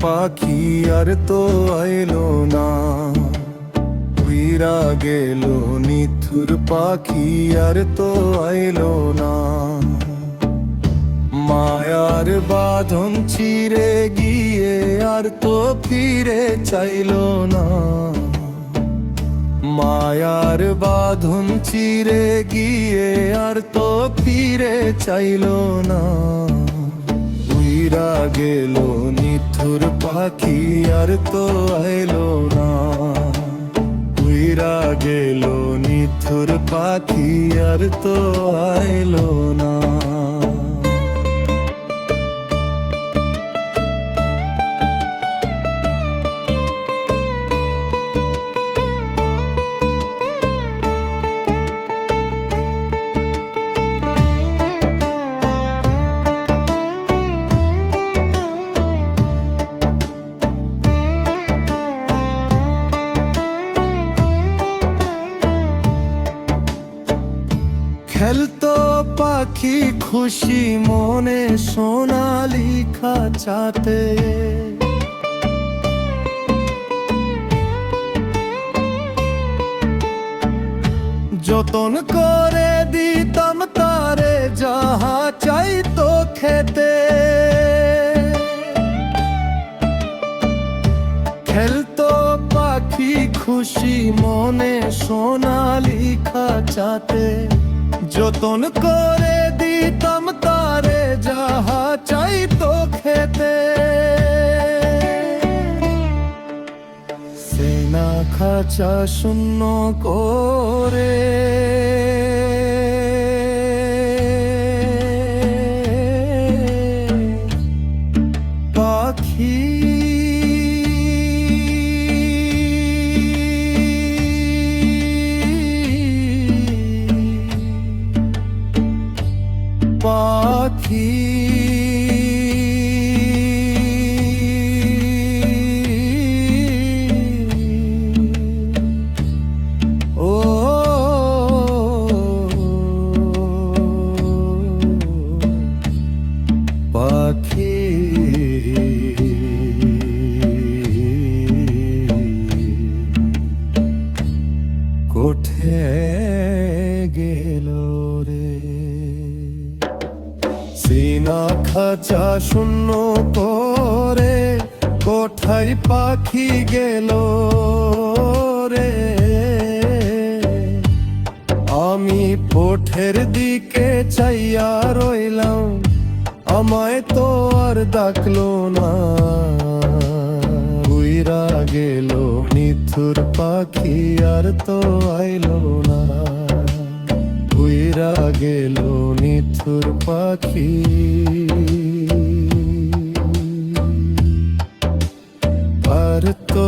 পাখি আর তো আইলো না, উইরা গেল নিথুর পাখি আর তো আইলো না। মায়ার বাঁধন চিরে গিয়ে আর তো ফিরে চাইলো না, মায়ার বাঁধন চিরে গিয়ে আর তো ফিরে চাইলো না। উইরা গেল নিথুর পাখি আর তো আইলো না, উইরা গেল নিথুর পাখি আর তো আইলো না। খেলতো পাখি খুশি মনে সোনালি খাঁচাতে, যতন করে দিতাম তারে যাহা চাইতো খেতে। খেলতো পাখি খুশি মনে সোনালি খাঁচাতে, যতন করে দিতাম তারে যাহা চাইতো খেতে। সেনা খাঁচা শূন্য করে পাখি পাখি ও পাখি কোঠে গেল রে। সিনা খাঁচা শূন্য করে কোথায় পাখি গেল রে। আমি পোঠের দিকে চাইয়া রইলাম, আমায় তো আর ডাকলো না। উইরা গেল নিথুর পাখি আর তো আইলো না, উইরা গেল নিথুর পাখি আর তো